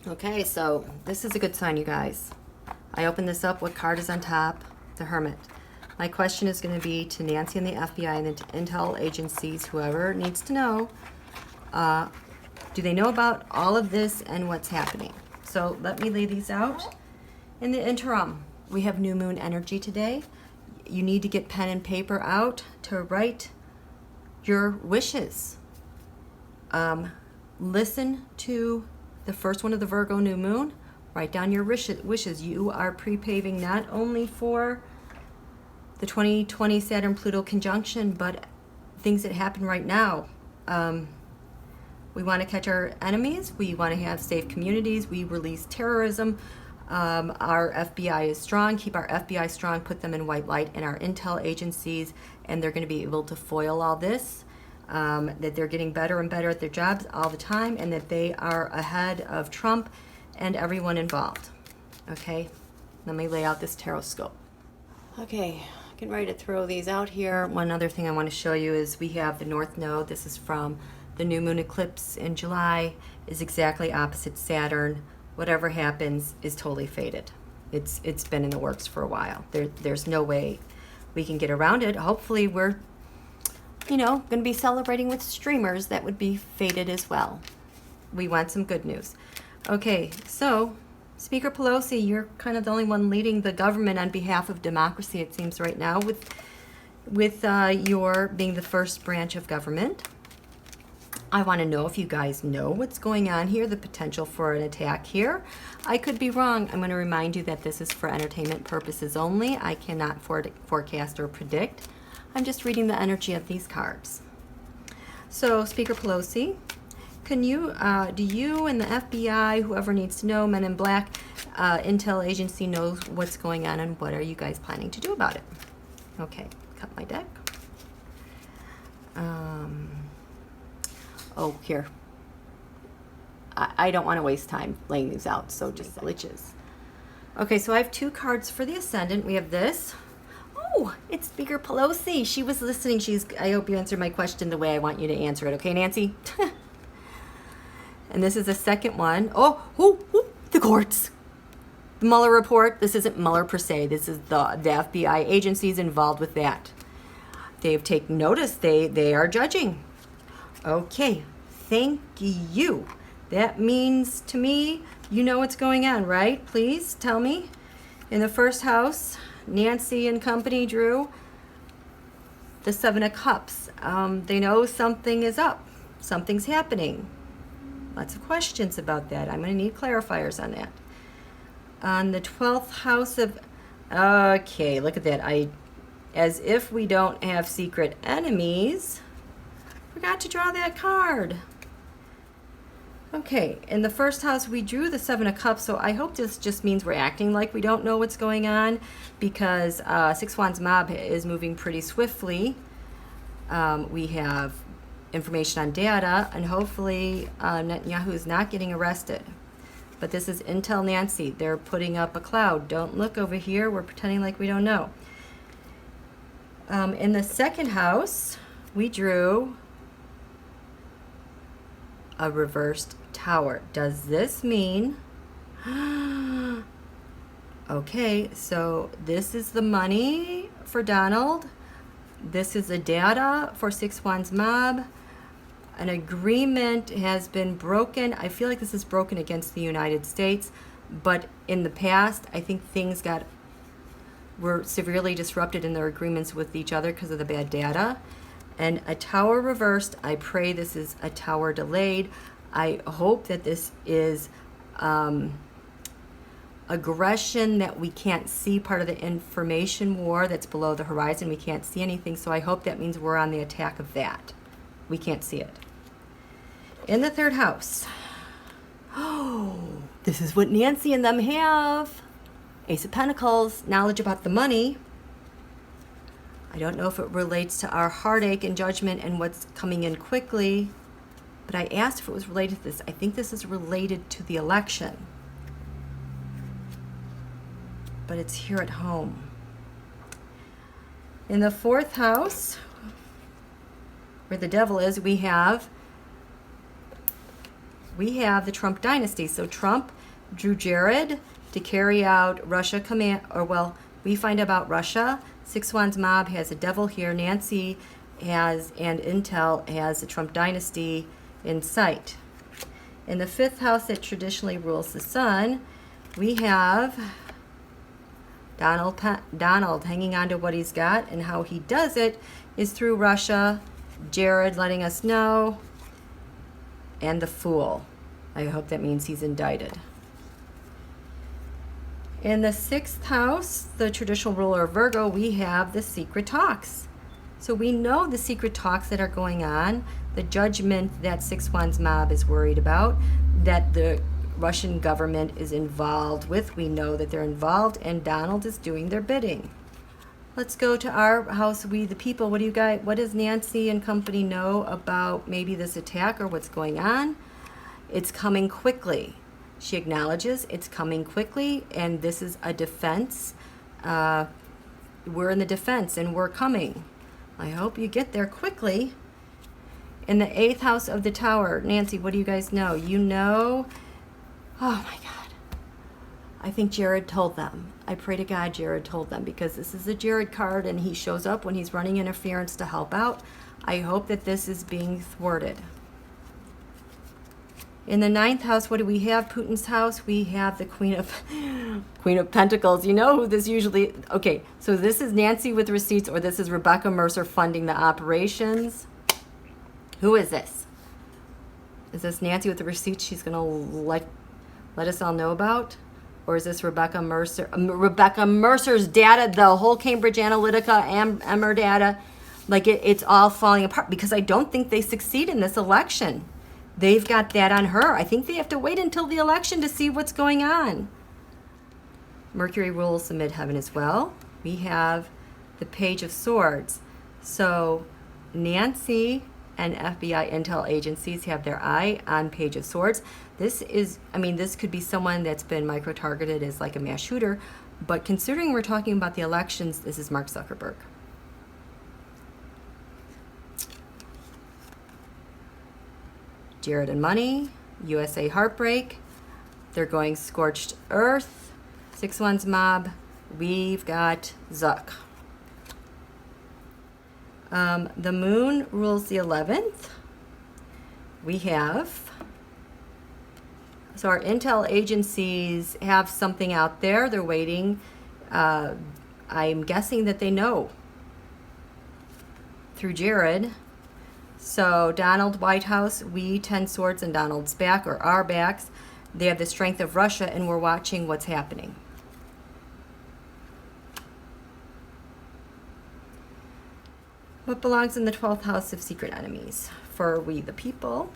Okay, so this is a good sign, you guys. I opened this up. What card is on top? The Hermit. My question is going to be to Nancy and the FBI and the intel agencies, whoever needs to know. Do they know about all of this and what's happening? So let me lay these out. In the interim, we have new moon energy today. You need to get pen and paper out to write your wishes. Listen to the first one of the Virgo new moon. Write down your wishes. You are pre-paving not only for the 2020 Saturn-Pluto conjunction, but things that happen right now. We want to catch our enemies. We want to have safe communities. We release terrorism. Our FBI is strong. Keep our FBI strong. Put them in white light in our intel agencies, and they're going to be able to foil all this. That they're getting better and better at their jobs all the time, and that they are ahead of Trump and everyone involved. Okay, let me lay out this Tarotscope. Okay, getting ready to throw these out here. One other thing I want to show you is we have the North Node. This is from the new moon eclipse in July, is exactly opposite Saturn. Whatever happens is totally fated. It's been in the works for a while. There's no way we can get around it. Hopefully we're, going to be celebrating with streamers that would be fated as well. We want some good news. Okay, so Speaker Pelosi, you're kind of the only one leading the government on behalf of democracy, it seems right now, with your being the first branch of government. I want to know if you guys know what's going on here, the potential for an attack here. I could be wrong. I'm going to remind you that this is for entertainment purposes only. I cannot forecast or predict. I'm just reading the energy of these cards. So, Speaker Pelosi, can you, do you and the FBI, whoever needs to know, Men in Black, intel agency knows what's going on and what are you guys planning to do about it? Okay, cut my deck. Oh, here. I don't want to waste time laying these out, so just glitches. Okay, so I have two cards for the Ascendant. We have this. Oh, it's Speaker Pelosi. She was listening. I hope you answered my question the way I want you to answer it. Okay, Nancy? And this is the second one. Oh, the courts. The Mueller report. This isn't Mueller per se. This is the FBI agencies involved with that. They've taken notice. They are judging. Okay, thank you. That means to me, you know what's going on, right? Please tell me. In the first house, Nancy and company drew the Seven of Cups. They know something is up. Something's happening. Lots of questions about that. I'm going to need clarifiers on that. On the 12th house of... Okay, look at that. As if we don't have secret enemies... Forgot to draw that card. Okay, in the first house we drew the Seven of Cups, so I hope this just means we're acting like we don't know what's going on, because Six Wands Mob is moving pretty swiftly. We have information on data, and hopefully Netanyahu is not getting arrested. But this is Intel Nancy. They're putting up a cloud. Don't look over here. We're pretending like we don't know. In the second house, we drew a reversed tower. Does this mean... Okay, so this is the money for Donald. This is the data for Six Wands Mob. An agreement has been broken. I feel like this is broken against the United States, but in the past, I think things were severely disrupted in their agreements with each other because of the bad data. And a tower reversed. I pray this is a tower delayed. I hope that this is aggression that we can't see, part of the information war that's below the horizon. We can't see anything, so I hope that means we're on the attack of that. We can't see it. In the third house. Oh, this is what Nancy and them have. Ace of Pentacles, knowledge about the money. I don't know if it relates to our heartache and judgment and what's coming in quickly, but I asked if it was related to this. I think this is related to the election, but it's here at home. In the fourth house, where the devil is, we have we have the Trump dynasty. So Trump drew Jared to carry out Russia command, or well, we find about Russia. Six Wands mob has a devil here. Nancy has, and Intel has the Trump dynasty in sight. In the 5th house that traditionally rules the sun, we have Donald hanging on to what he's got, and how he does it is through Russia. Jared letting us know, and the Fool. I hope that means he's indicted. In the 6th house, the traditional ruler of Virgo, we have the secret talks. So we know the secret talks that are going on, the judgment that Six Wands mob is worried about, that the Russian government is involved with. We know that they're involved, and Donald is doing their bidding. Let's go to our house, we the people. What does Nancy and company know about maybe this attack or what's going on? It's coming quickly. She acknowledges it's coming quickly, and this is a defense. We're in the defense, and we're coming. I hope you get there quickly. In the 8th house of the Tower, Nancy, what do you guys know? You know, oh my God. I think Jared told them. I pray to God Jared told them, because this is a Jared card, and he shows up when he's running interference to help out. I hope that this is being thwarted. In the 9th house, what do we have? Putin's house, we have the Queen of Pentacles. You know who this usually, okay, so this is Nancy with receipts, or this is Rebecca Mercer funding the operations. Who is this? Is this Nancy with the receipts she's going to let us all know about? Or is this Rebecca Mercer? Rebecca Mercer's data, the whole Cambridge Analytica, Emmer data, like it's all falling apart, because I don't think they succeed in this election. They've got that on her. I think they have to wait until the election to see what's going on. Mercury rules the midheaven as well. We have the Page of Swords. So Nancy and FBI intel agencies have their eye on Page of Swords. This is, I mean, this could be someone that's been micro-targeted as like a mass shooter, but considering we're talking about the elections, this is Mark Zuckerberg. Jared and money, USA heartbreak, they're going scorched earth, Six Wands mob, we've got Zuck. The moon rules the 11th. We have, so our intel agencies have something out there. They're waiting. I'm guessing that they know through Jared. So Donald, White House, we 10 swords and Donald's back, or our backs. They have the strength of Russia, and we're watching what's happening. What belongs in the 12th house of secret enemies for we the people?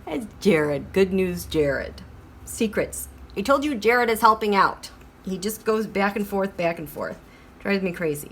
It's Jared. Good news, Jared. Secrets. I told you Jared is helping out. He just goes back and forth, back and forth. Drives me crazy.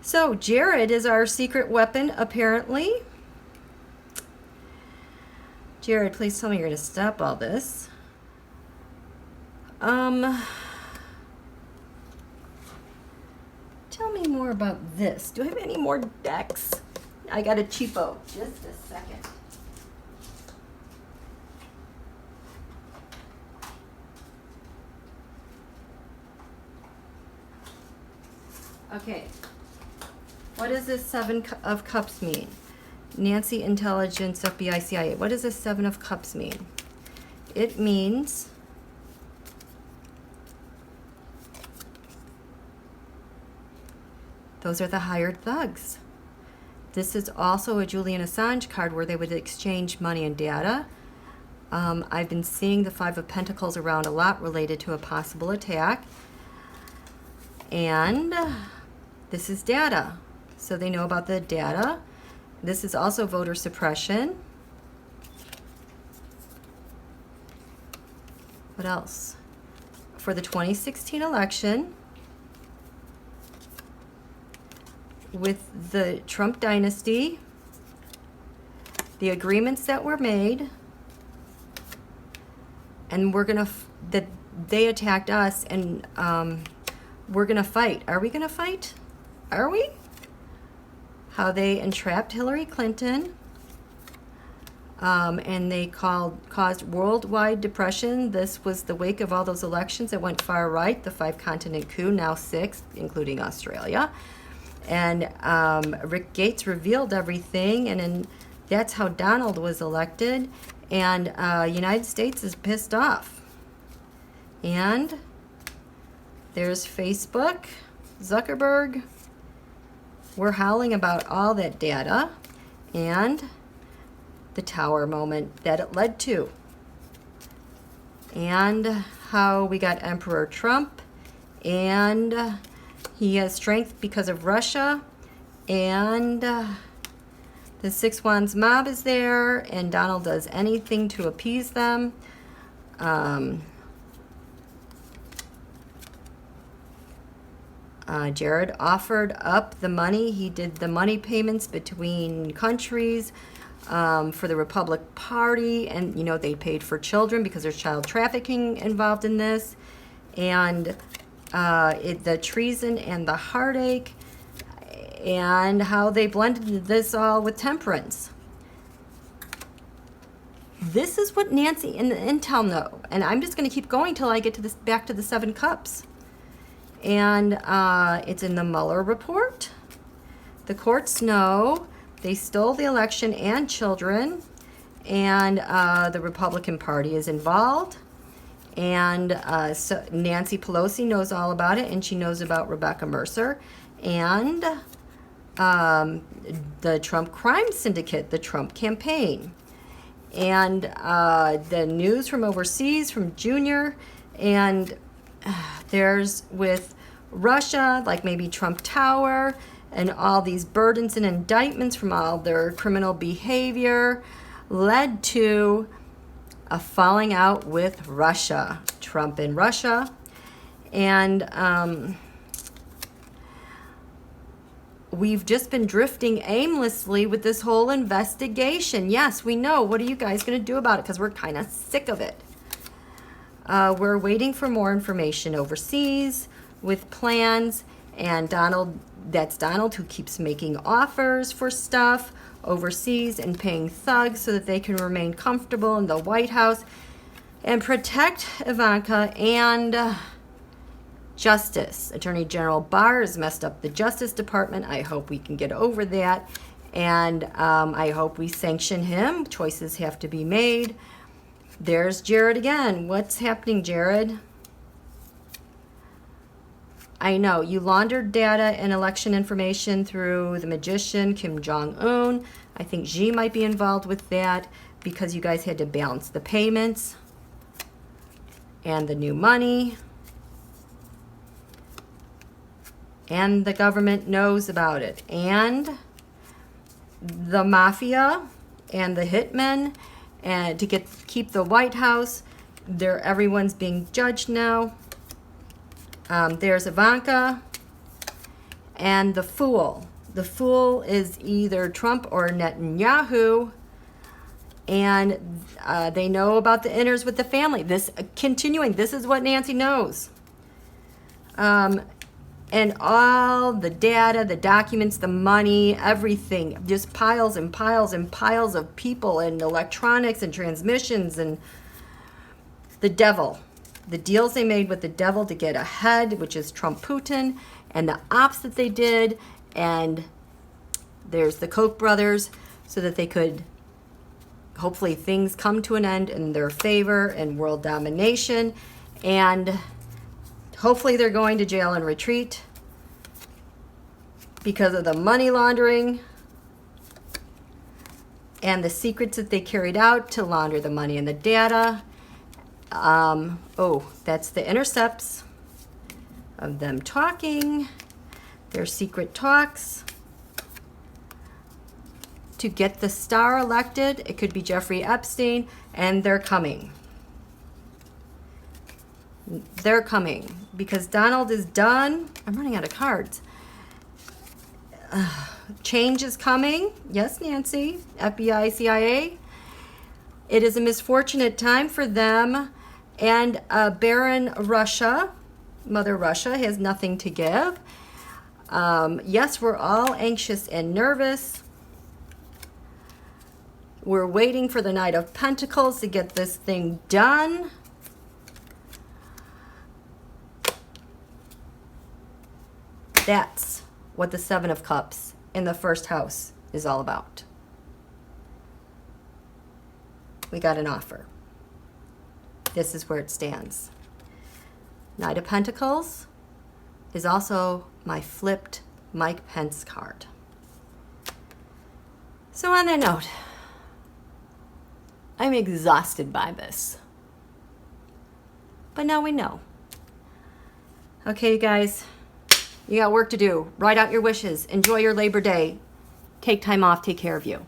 So Jared is our secret weapon, apparently. Jared, please tell me you're going to stop all this. Tell me more about this. Do I have any more decks? I got a cheapo. Just a second. Okay. What does this 7 of Cups mean? Nancy, intelligence, FBI, CIA. What does this 7 of Cups mean? It means those are the hired thugs. This is also a Julian Assange card where they would exchange money and data. I've been seeing the 5 of Pentacles around a lot related to a possible attack. And this is data. So they know about the data. This is also voter suppression. What else? For the 2016 election, with the Trump dynasty, the agreements that were made, and we're gonna that they attacked us, and we're gonna fight. Are we gonna fight? Are we? How they entrapped Hillary Clinton. and they caused worldwide depression. This was the wake of all those elections that went far right, the 5-continent coup, now 6, including Australia. And Rick Gates revealed everything, and that's how Donald was elected. And United States is pissed off. And there's Facebook, Zuckerberg. We're howling about all that data and the tower moment that it led to. And how we got Emperor Trump, and he has strength because of Russia, and the Six Wands mob is there, and Donald does anything to appease them. Jared offered up the money. He did the money payments between countries for the Republican Party, and you know, they paid for children because there's child trafficking involved in this, and the treason and the heartache, and how they blended this all with temperance. This is what Nancy and the intel know, and I'm just going to keep going till I get to this, back to the 7 Cups. And it's in the Mueller report. The courts know they stole the election and children, and the Republican Party is involved. And so Nancy Pelosi knows all about it, and she knows about Rebecca Mercer and the Trump crime syndicate, the Trump campaign, and the news from overseas from Junior, and there's with Russia, like maybe Trump Tower, and all these burdens and indictments from all their criminal behavior led to a falling out with Russia, Trump and Russia. And we've just been drifting aimlessly with this whole investigation. Yes, we know. What are you guys going to do about it? Because we're kind of sick of it. We're waiting for more information overseas with plans, and that's Donald who keeps making offers for stuff overseas and paying thugs so that they can remain comfortable in the White House and protect Ivanka and Justice. Attorney General Barr has messed up the Justice Department. I hope we can get over that, and I hope we sanction him. Choices have to be made. There's Jared again. What's happening, Jared? I know, you laundered data and election information through the magician, Kim Jong-un. I think Xi might be involved with that because you guys had to balance the payments and the new money. And the government knows about it. And the mafia and the hitmen, and to keep the White House, everyone's being judged now. There's Ivanka and the fool. The fool is either Trump or Netanyahu, and they know about the inners with the family. This is what Nancy knows. And all the data, the documents, the money, everything, just piles and piles and piles of people and electronics and transmissions, and the devil. The deals they made with the devil to get ahead, which is Trump Putin, and the ops that they did, and there's the Koch brothers, so that they could, hopefully things come to an end in their favor and world domination, and hopefully they're going to jail and retreat because of the money laundering and the secrets that they carried out to launder the money and the data. That's the intercepts of them talking, their secret talks to get the star elected. It could be Jeffrey Epstein, and they're coming. They're coming because Donald is done. I'm running out of cards. Change is coming. Yes, Nancy. FBI, CIA. It is a misfortunate time for them. And Baron Russia, Mother Russia, has nothing to give. Yes, we're all anxious and nervous. We're waiting for the Knight of Pentacles to get this thing done. That's what the Seven of Cups in the first house is all about. We got an offer. This is where it stands. Knight of Pentacles is also my flipped Mike Pence card. So on that note, I'm exhausted by this. But now we know. Okay, you guys, you got work to do. Write out your wishes. Enjoy your Labor Day. Take time off. Take care of you.